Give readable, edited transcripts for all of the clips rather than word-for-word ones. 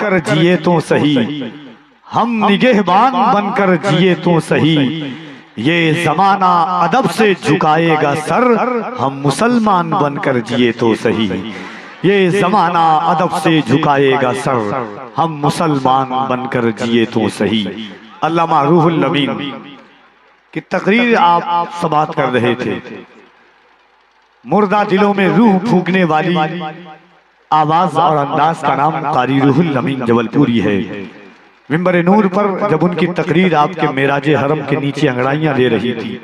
बनकर जिए तो सही, हम निगहबान बनकर जिए तो सही, ये जमाना अदब से झुकाएगा सर, हम मुसलमान बनकर जिए तो सही। ये जमाना अदब से झुकाएगा सर, हम मुसलमान बनकर जिए तो सही। अल्लामा रूहुल अमीन की तकरीर आप समाअत कर रहे थे। मुर्दा दिलों में रूह फूंकने वाली आवाज और अंदाज का नाम कारी रूहुल अमीन जबलपुरी है। मिंबर नूर पर जब उनकी तकरीर आपके मेराजे हरम के नीचे अंगड़ाइयां ले रही थी,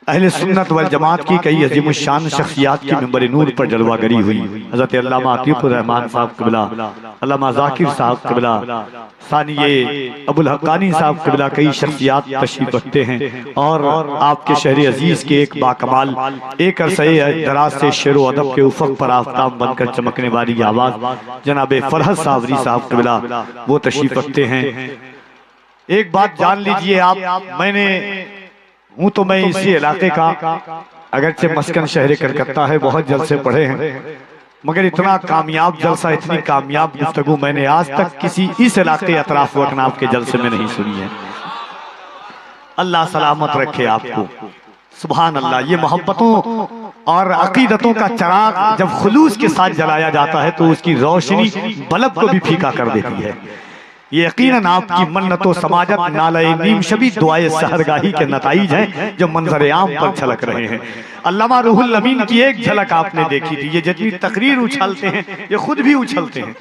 अहले सुन्नत वल जमात की कई अजीम शान शख्सियात की मिंबर नूर पर जलवागरी हुई। हज़रत अल्लामा अतीकुर रहमान साहब क़िबला, अल्लामा ज़ाकिर साहब क़िबला, सानिये अबुल हक्कानी साहब क़िबला, कई शख्सियात तशरीफ रखते हैं। और आपके शहर अजीज के एक बाकमाल, एक अरसे दराज से शेर व अदब के उफ़क़ पर आफ़ताब बनकर चमकने वाली आवाज़ जनाब फरहत सावरी साहब क़िबला, वो तशरीफ रखते हैं। एक बात जान लीजिए आप, मैंने हूँ तो मैं इसी इलाके का, अगरचे मस्कन शहर कलकत्ता है, बहुत जलसे पढ़े हैं, मगर इतना कामयाब जलसा, इतनी कामयाब गुफ्तगू मैंने आज तक किसी इस इलाके अतराफ वकनाफ के जलसे में नहीं सुनी है। अल्लाह सलामत रखे आपको। सुभान अल्लाह। ये मोहब्बतों और अकीदतों का चराग जब खुलूस के साथ जलाया जाता है तो उसकी रोशनी बल्ब को भी फीका कर देती है। ये यकीनन आपकी मन्नतो समाजत नाले नीम शबी दुआए सहरगाही के नताइज हैं जो मंजर आम पर छलक रहे हैं। अल्लामा रूहुल अमीन की एक झलक आपने देखी थी। ये जितनी तकरीर उछलते हैं ये खुद भी उछलते हैं।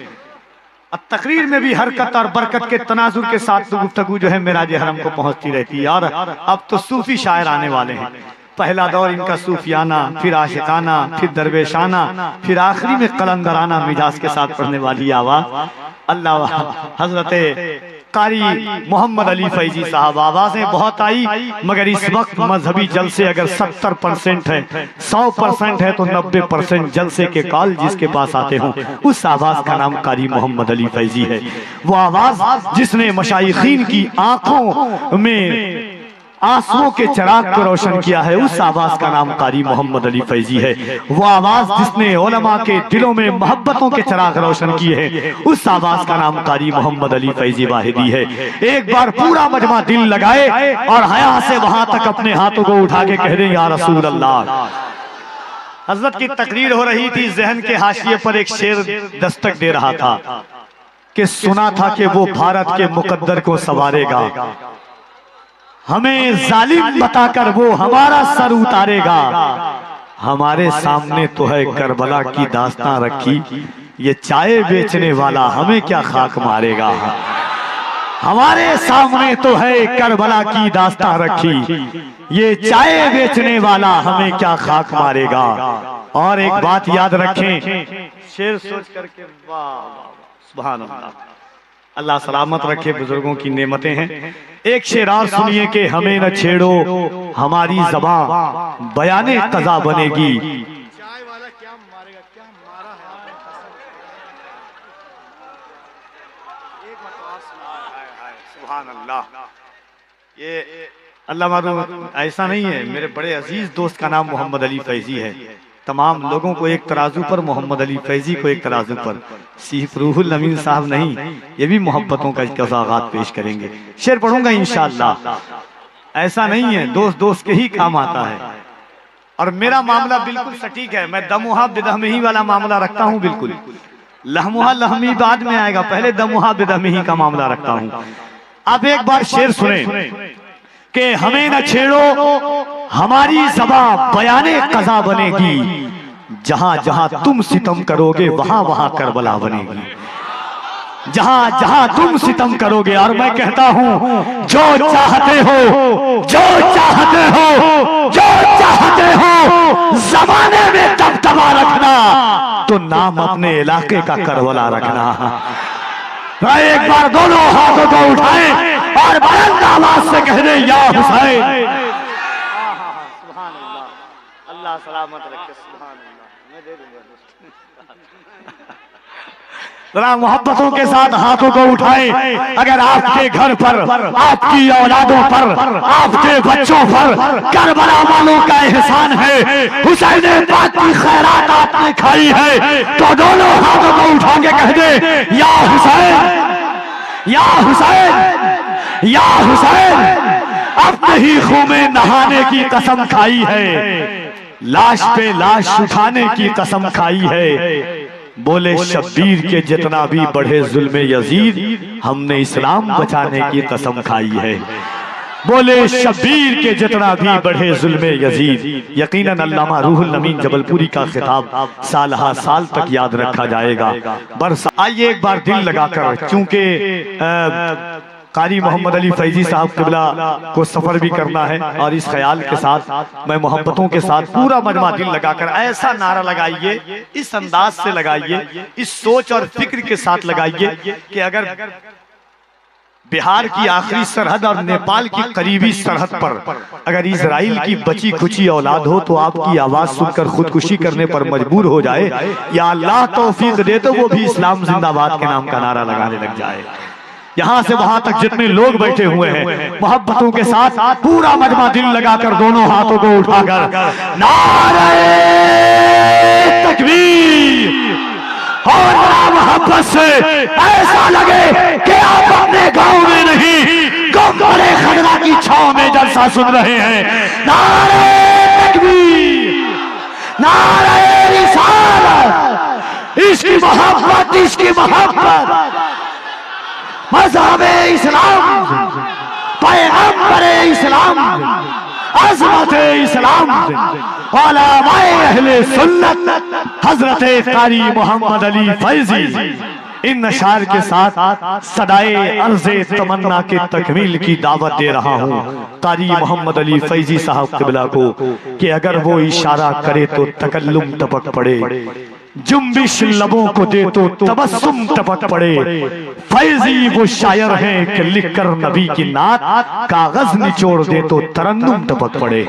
अब तकरीर में भी हरकत और बरकत के तनाजुर के साथ तो गुफ्तगू जो है मेराज हरम को पहुंचती रहती है। और अब तो सूफी शायर आने वाले हैं। पहला दौर इनका सूफियाना, फिर आशिकाना, फिर दरवेशाना, फिर आखिरी में कलंदराना मिजाज के साथ पढ़ने वाली आवाज अल्लाह हजरत कारी मोहम्मद अली फैजी साहब। आवाजें बहुत आई मगर इस वक्त मजहबी जलसे अगर 70% है, 100% है तो 90% जलसे के कॉल जिसके पास आते हों उस आवाज का नाम कारी मोहम्मद अली फैजी है। वो आवाज जिसने मशाइखीन की आंखों में आंसुओं के चिराग को रोशन किया है, उस आवाज का नाम कारी मोहम्मद अली फैजी है। वो आवाज जिसने उलमा के दिलों में मोहब्बतों के चिराग रोशन किए हैं, उस आवाज का नाम कारी मोहम्मद अली फैजी वाहिदी है। एक बार पूरा मजमा दिल लगाए और हया से वहां तक अपने हाथों को उठा के कह दें या रसूल अल्लाह। हजरत की तकरीर हो रही थी, जहन के हाशिए पर एक शेर दस्तक दे रहा था कि सुना था कि वो भारत के मुकद्दर को संवारेगा, हमें जालिम बताकर वो हमारा सर उतारेगा। हमारे सामने तो है करबला की दास्तां रखी, ये चाय बेचने वाला हमें क्या खाक मारेगा। हमारे सामने तो है करबला की दास्तां रखी, ये चाय बेचने वाला हमें क्या खाक मारेगा। और एक बात याद रखें, शेर सोच करके सुभान अल्लाह, अल्लाह सलामत रखे, बुजुर्गों की नेमतें हैं। एक शेर और सुनिए कि हमें न छेड़ो हमारी ज़बां बयाने कज़ा बनेगी। चाय वाला क्या मारेगा, क्या मारा है एक सुभान अल्लाह। ये अल्लाह मालूम ऐसा नहीं है। मेरे बड़े अजीज दोस्त का नाम मोहम्मद अली फैजी है। तमाम लोगों को एक तराजू पर, मोहम्मद अली फैजी को एक तराजू पर। सिर्फ रूहुल अमीन साहब नहीं, ये भी मोहब्बतों का कज़ागात पेश करेंगे। शेर पढ़ूंगा इंशाअल्लाह। ऐसा नहीं है, दोस्त दोस्त के ही काम आता है। और मेरा मामला बिल्कुल सटीक है। मैं दमुहा बिदहमही वाला मामला रखता हूँ बिल्कुल। लहमुहा लहमी बाद में आएगा, पहले दमुहा बिदहमही का मामला रखता हूँ। अब एक बार शेर सुने कि हमें न छेड़ो हमारी ज़बां बयाने कज़ा बनेगी, जहां जहां तुम सितम करोगे वहां वहां करबला बनेगी। जहां जहां तुम सितम करोगे, और मैं कहता हूं जो चाहते हो, जो चाहते हो, जो चाहते हो ज़माने में दबदबा रखना, तो नाम अपने इलाके का करबला रखना। एक बार दोनों हाथों को उठाएं और बुलंद आवाज से कह दे या हुसैन। सुभान अल्लाह, अल्लाह सलामत रखे। सुभान अल्लाह, मैं दे दूंगा। जरा मोहब्बतों के साथ हाथों को उठाएं। अगर आपके घर पर, आपकी औलादों पर, आपके बच्चों पर करबला वालों का एहसान है, हुसैन पाक की खैरात आपने खाई है, तो दोनों हाथों को उठा के कह दे, या हुसैन, या हुसैन, या हुसैन। अपने ही खून में नहाने की कसम खाई है, लाश पे लाश उठाने की कसम खाई है। बोले शब्बीर के जितना भी बढ़े जुल्म यजीद, हमने इस्लाम बचाने की कसम खाई है। बोले शब्बीर के जितना भी बढ़े जुल्म यजीद। यकीनन अल्लामा रूहुल अमीन जबलपुरी का खिताब सालहा साल तक याद रखा जाएगा। बरस आइए एक बार दिल लगाकर, चूंकि कारी मोहम्मद अली फैजी साहब किबला को सफर भी करना है, और इस ख्याल के साथ मैं मोहब्बतों के साथ पूरा मजमा दिल लगाकर ऐसा नारा लगाइए, इस अंदाज से लगाइए, इस सोच और फिक्र के साथ लगाइए कि अगर बिहार की आखिरी सरहद और नेपाल की करीबी सरहद पर अगर इजराइल की बची खुची औलाद हो तो आपकी आवाज सुनकर खुदकुशी करने पर मजबूर हो जाए, या अल्लाह तौफीक दे तो वो भी इस्लाम जिंदाबाद के नाम का नारा लगाने लग जाए। यहां से वहां तक जितने लोग बैठे हुए हैं, मोहब्बतों के साथ पूरा मजमा दिल लगाकर दोनों हाथों को उठाकर नारे तकबीर, और मोहब्बत से ऐसा लगे कि आप अपने गांव में नहीं, गोरे खगड़ा की छांव में जलसा सुन रहे हैं। नारे तकबीर, नारे रिसालत, इसकी मोहब्बत, इसकी मोहब्बत, मज़हबे इस्लाम, पैगंबरे इस्लाम, अज़मते इस्लाम, उलमाए अहले सुन्नत हज़रते कारी मोहम्मद अली फैज़ी, इन अशार के साथ सदाए अर्ज़े तमन्ना के तकमील की दावत दे रहा हूँ कारी मोहम्मद अली फैज़ी साहब क़िबला को कि अगर वो इशारा करे तो तकल्लुम टपक पड़े, जुम्बिश लबों को दे तो तबस्सुम टपक पड़े। फैज़ी वो शायर हैं कि लिखकर नबी की नात, कागज निचोड़ दे तो तरन्नुम टपक पड़े।